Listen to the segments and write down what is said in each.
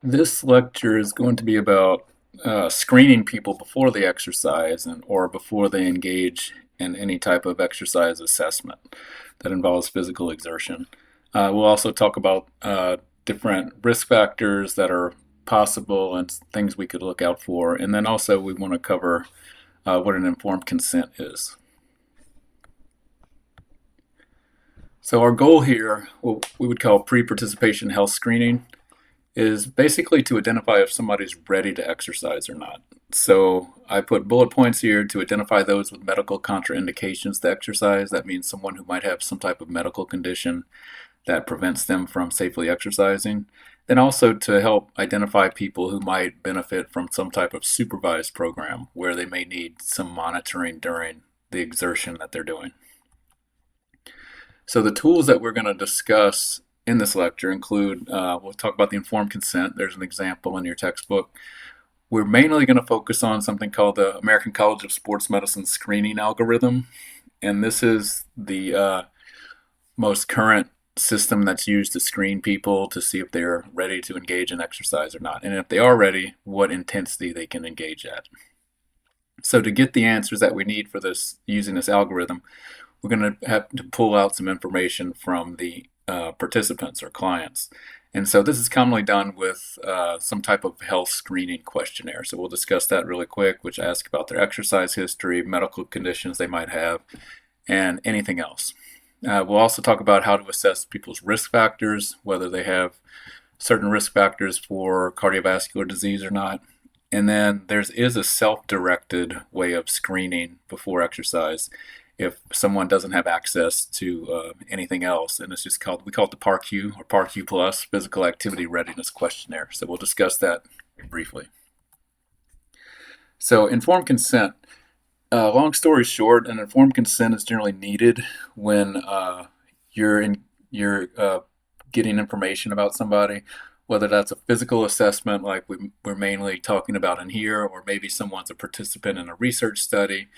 This lecture is going to be about screening people before they exercise or before they engage in any type of exercise assessment that involves physical exertion. We'll also talk about different risk factors that are possible and things we could look out for. And then also we want to cover what an informed consent is. So our goal here, what we would call pre-participation health screening, is basically to identify if somebody's ready to exercise or not. So I put bullet points here to identify those with medical contraindications to exercise. That means someone who might have some type of medical condition that prevents them from safely exercising. Then also to help identify people who might benefit from some type of supervised program where they may need some monitoring during the exertion that they're doing. So the tools that we're going to discuss in this lecture include, we'll talk about the informed consent. There's an example in your textbook. We're mainly going to focus on something called the American College of Sports Medicine screening algorithm. And this is the most current system that's used to screen people to see if they're ready to engage in exercise or not. And if they are ready, what intensity they can engage at. So to get the answers that we need for this using this algorithm, we're going to have to pull out some information from the participants or clients. And so this is commonly done with some type of health screening questionnaire. So we'll discuss that really quick, which asks about their exercise history, medical conditions they might have, and anything else. We'll also talk about how to assess people's risk factors, whether they have certain risk factors for cardiovascular disease or not. And then there is a self-directed way of screening before exercise if someone doesn't have access to anything else. And it's just we call it the PAR-Q or PAR-Q Plus Physical Activity Readiness Questionnaire. So we'll discuss that briefly. So informed consent. Long story short, an informed consent is generally needed when you're getting information about somebody, whether that's a physical assessment like we're mainly talking about in here, or maybe someone's a participant in a research study,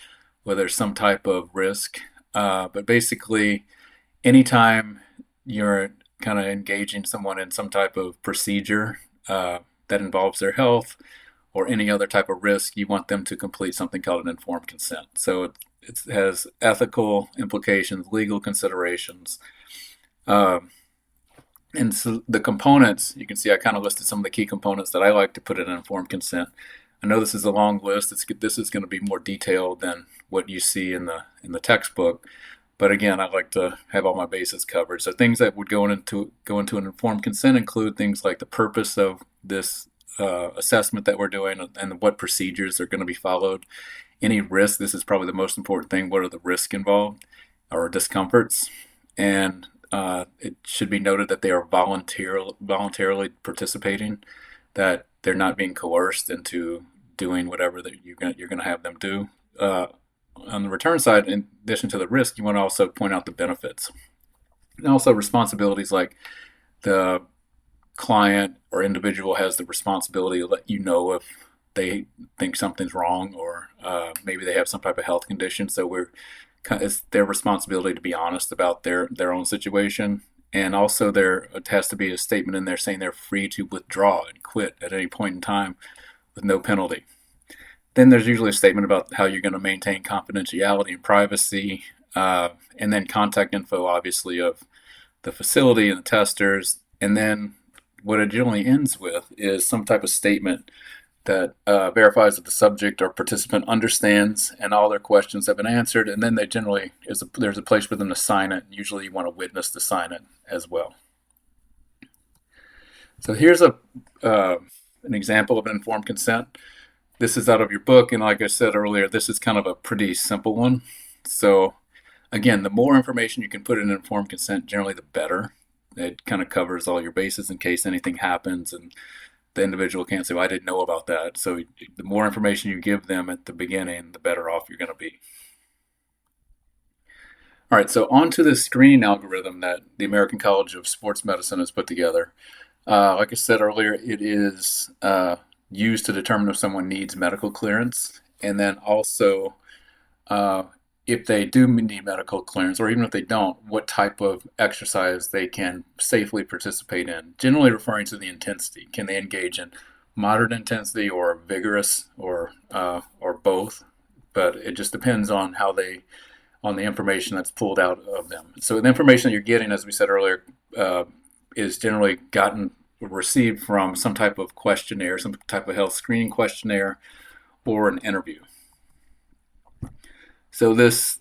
where there's some type of risk. But basically, anytime you're kind of engaging someone in some type of procedure that involves their health or any other type of risk, you want them to complete something called an informed consent. So it has ethical implications, legal considerations. And so the components, you can see I kind of listed some of the key components that I like to put in an informed consent. I know this is a long list. This is going to be more detailed than what you see in the textbook, but again, I like to have all my bases covered. So things that would go into an informed consent include things like the purpose of this assessment that we're doing and what procedures are going to be followed. Any risk. This is probably the most important thing. What are the risks involved or discomforts? And it should be noted that they are voluntarily participating, that they're not being coerced into doing whatever that you're going to have them do. On the return side, in addition to the risk, you want to also point out the benefits. And also responsibilities, like the client or individual has the responsibility to let you know if they think something's wrong, or maybe they have some type of health condition. So it's their responsibility to be honest about their own situation. And also there has to be a statement in there saying they're free to withdraw and quit at any point in time with no penalty. Then there's usually a statement about how you're going to maintain confidentiality and privacy, and then contact info, obviously, of the facility and the testers. And then what it generally ends with is some type of statement that verifies that the subject or participant understands and all their questions have been answered. And then there's a place for them to sign it. Usually you want a witness to sign it as well. So here's an example of an informed consent. This is out of your book, and like I said earlier, this is kind of a pretty simple one. So again, the more information you can put in informed consent, generally the better. It kind of covers all your bases in case anything happens and the individual can't say, well, I didn't know about that. So the more information you give them at the beginning, the better off you're going to be. All right, so on to the screening algorithm that the American College of Sports Medicine has put together. Like I said earlier, it is used to determine if someone needs medical clearance, and then also if they do need medical clearance, or even if they don't, what type of exercise they can safely participate in, generally referring to the intensity. Can they engage in moderate intensity or vigorous or both? But it just depends on how they on the information that's pulled out of them. So the information that you're getting, as we said earlier, is generally received from some type of questionnaire, some type of health screening questionnaire, or an interview. So this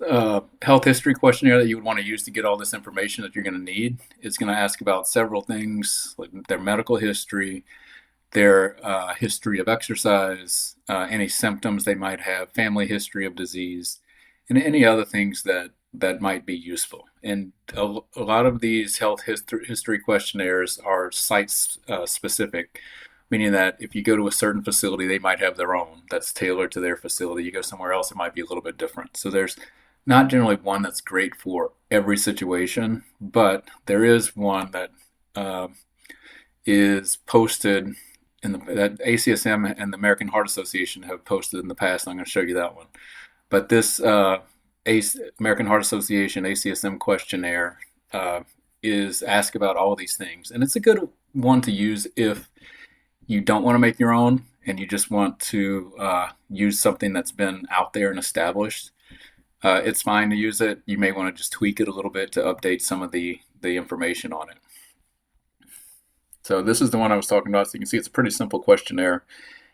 health history questionnaire that you would want to use to get all this information that you're going to need is going to ask about several things, like their medical history, their history of exercise, any symptoms they might have, family history of disease, and any other things that might be useful. And a lot of these health history questionnaires are site specific, meaning that if you go to a certain facility, they might have their own that's tailored to their facility. You go somewhere else, it might be a little bit different. So there's not generally one that's great for every situation, but there is one that is posted that ACSM and the American Heart Association have posted in the past. I'm going to show you that one. But this American Heart Association ACSM questionnaire is asked about all these things, and it's a good one to use if you don't want to make your own and you just want to use something that's been out there and established. It's fine to use it. You may want to just tweak it a little bit to update some of the information on it. So this is the one I was talking about. So you can see it's a pretty simple questionnaire,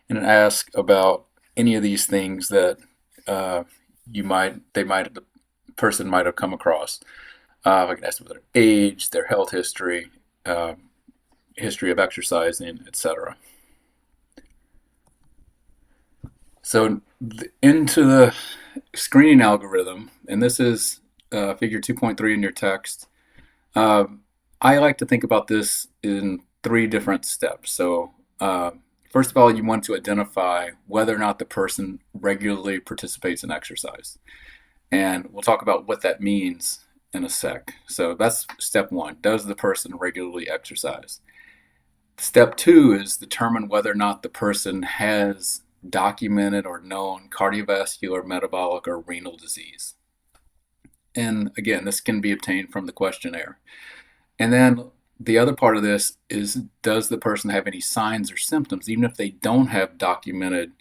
and it asks about any of these things that the person might have come across. I can ask them their age, their health history, history of exercising, etc. So into the screening algorithm, and this is figure 2.3 in your text. I like to think about this in 3 different steps. So first of all, you want to identify whether or not the person regularly participates in exercise. And we'll talk about what that means in a sec. So that's step 1. Does the person regularly exercise? Step 2 is determine whether or not the person has documented or known cardiovascular, metabolic, or renal disease. And again, this can be obtained from the questionnaire. And then the other part of this is, does the person have any signs or symptoms? Even if they don't have documented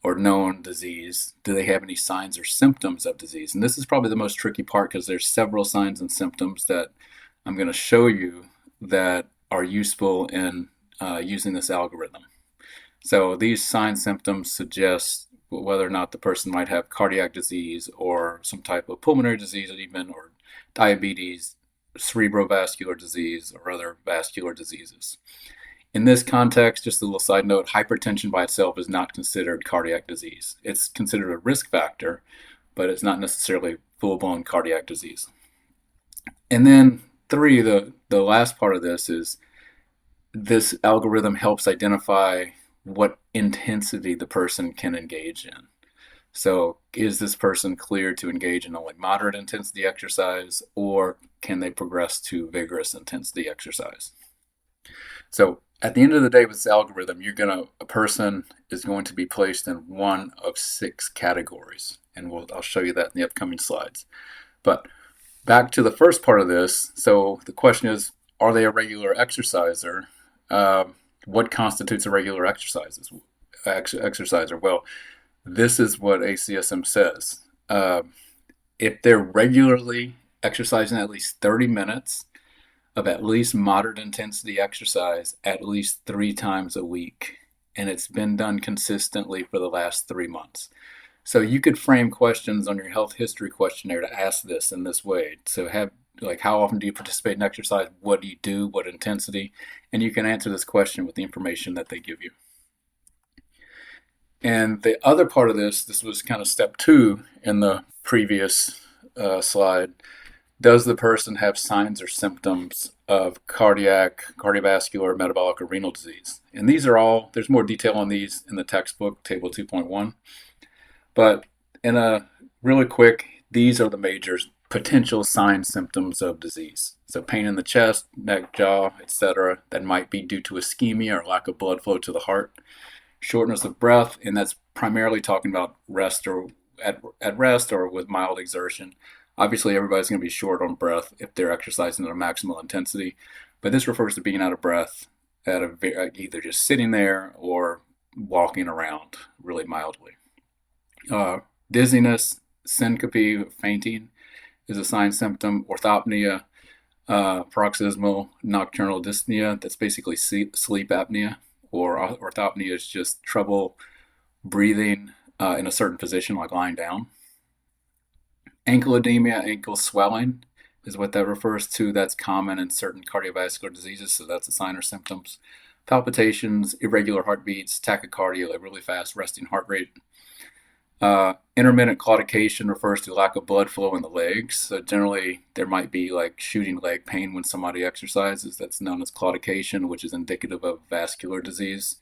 or known disease, do they have any signs or symptoms of disease? And this is probably the most tricky part, because there's several signs and symptoms that I'm going to show you that are useful in using this algorithm. So these signs symptoms suggest whether or not the person might have cardiac disease or some type of pulmonary disease, even, or diabetes, cerebrovascular disease, or other vascular diseases. In this context, just a little side note, hypertension by itself is not considered cardiac disease. It's considered a risk factor, but it's not necessarily full-blown cardiac disease. And then 3, the last part of this is, this algorithm helps identify what intensity the person can engage in. So is this person cleared to engage in only moderate intensity exercise, or can they progress to vigorous intensity exercise? So at the end of the day with this algorithm, a person is going to be placed in one of 6 categories, and I'll show you that in the upcoming slides. But back to the first part of this, so the question is, are they a regular exerciser? What constitutes a regular exerciser? Well, this is what ACSM says. If they're regularly exercising at least 30 minutes of at least moderate intensity exercise at least 3 times a week, and it's been done consistently for the last 3 months. So you could frame questions on your health history questionnaire to ask this in this way. So how often do you participate in exercise? What do you do? What intensity? And you can answer this question with the information that they give you. And the other part of this was kind of step 2 in the previous slide. Does the person have signs or symptoms of cardiovascular, metabolic, or renal disease? And these are all, there's more detail on these in the textbook, table 2.1. But in a really quick, these are the major potential signs, symptoms of disease. So pain in the chest, neck, jaw, etc. that might be due to ischemia or lack of blood flow to the heart. Shortness of breath, and that's primarily talking about rest or at rest or with mild exertion. Obviously, everybody's going to be short on breath if they're exercising at a maximal intensity, but this refers to being out of breath at either just sitting there or walking around really mildly. Dizziness, syncope, fainting is a sign symptom. Orthopnea, paroxysmal nocturnal dyspnea, that's basically sleep apnea, or orthopnea is just trouble breathing in a certain position, like lying down. Ankle edema, ankle swelling is what that refers to. That's common in certain cardiovascular diseases, so that's a sign or symptoms. Palpitations, irregular heartbeats, tachycardia, like really fast resting heart rate. Intermittent claudication refers to lack of blood flow in the legs. So generally, there might be like shooting leg pain when somebody exercises. That's known as claudication, which is indicative of vascular disease.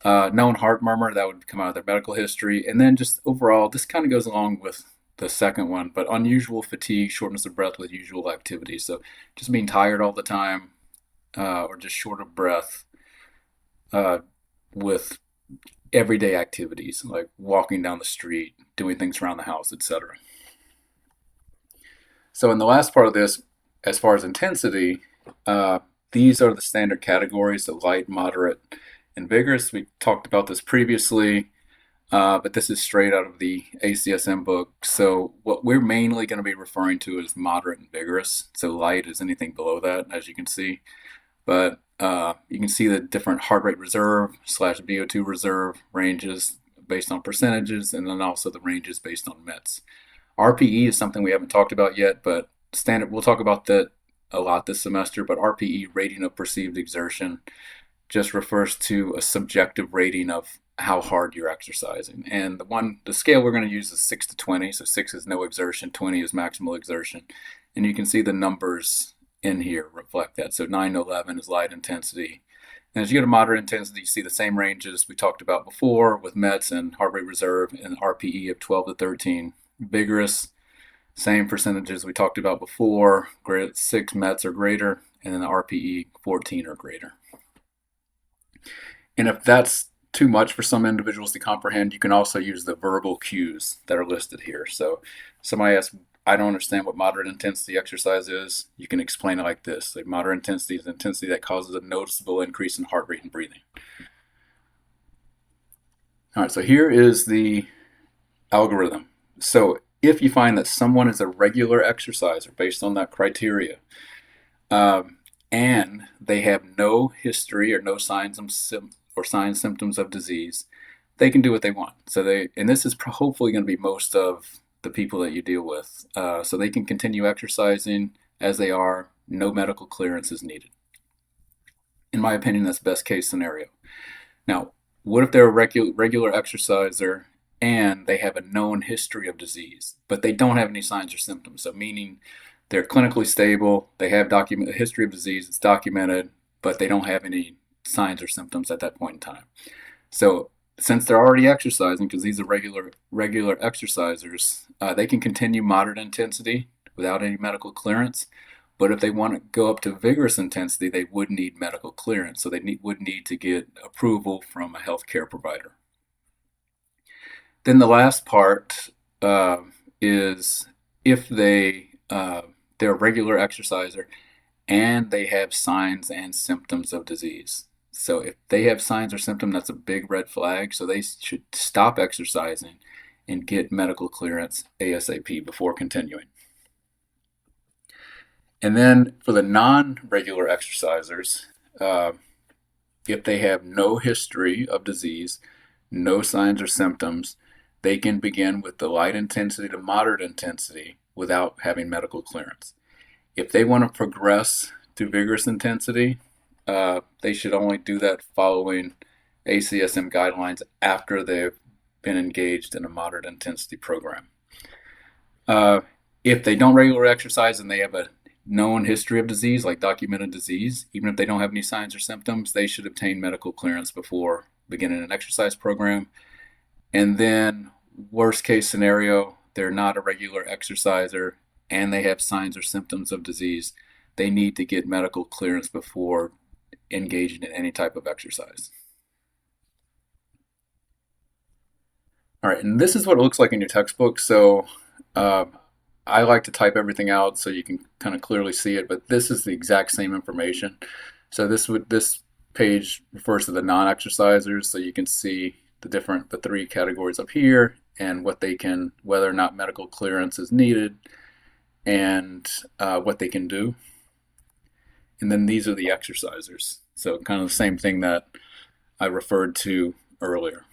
Known heart murmur, that would come out of their medical history. And then just overall, this kind of goes along with the second one, but unusual fatigue, shortness of breath with usual activity. So just being tired all the time, or just short of breath with everyday activities like walking down the street, doing things around the house, etc. So in the last part of this, as far as intensity, these are the standard categories of light, moderate, and vigorous. We talked about this previously, but this is straight out of the ACSM book. So what we're mainly going to be referring to is moderate and vigorous. So light is anything below that, as you can see. But you can see the different heart rate reserve / VO2 reserve ranges based on percentages, and then also the ranges based on METs. RPE is something we haven't talked about yet, but we'll talk about that a lot this semester. But RPE, rating of perceived exertion, just refers to a subjective rating of how hard you're exercising. And the scale we're going to use is 6 to 20. So 6 is no exertion, 20 is maximal exertion. And you can see the numbers in here reflect that. So 9 to 11 is light intensity. And as you go to moderate intensity, you see the same ranges we talked about before with METs and heart rate reserve and RPE of 12 to 13. Vigorous, same percentages we talked about before, 6 METs or greater, and then the RPE 14 or greater. And if that's too much for some individuals to comprehend, you can also use the verbal cues that are listed here. So somebody asks, I don't understand what moderate intensity exercise is. You can explain it like this. Like moderate intensity is intensity that causes a noticeable increase in heart rate and breathing. All right, so here is the algorithm. So if you find that someone is a regular exerciser based on that criteria, and they have no history or no signs symptoms of disease, they can do what they want. And this is hopefully going to be most of the people that you deal with. So they can continue exercising as they are, no medical clearance is needed. In my opinion, that's best case scenario. Now, what if they're a regular exerciser and they have a known history of disease, but they don't have any signs or symptoms? So meaning they're clinically stable, they have a history of disease, it's documented, but they don't have any signs or symptoms at that point in time. So since they're already exercising, because these are regular exercisers, they can continue moderate intensity without any medical clearance. But if they want to go up to vigorous intensity, they would need medical clearance. So they would need to get approval from a healthcare provider. Then the last part is if they're a regular exerciser and they have signs and symptoms of disease. So if they have signs or symptoms, that's a big red flag. So they should stop exercising and get medical clearance ASAP before continuing. And then for the non-regular exercisers, if they have no history of disease, no signs or symptoms, they can begin with the light intensity to moderate intensity without having medical clearance. If they want to progress to vigorous intensity, they should only do that following ACSM guidelines after they've been engaged in a moderate intensity program. If they don't regularly exercise and they have a known history of disease, like documented disease, even if they don't have any signs or symptoms, they should obtain medical clearance before beginning an exercise program. And then worst case scenario, they're not a regular exerciser and they have signs or symptoms of disease, they need to get medical clearance before engaging in any type of exercise. All right, and this is what it looks like in your textbook. So uh, I like to type everything out so you can kind of clearly see it, but this is the exact same information. So this page refers to the non-exercisers, so you can see the three categories up here and what they can, whether or not medical clearance is needed, and what they can do. And then these are the exercisers. So kind of the same thing that I referred to earlier.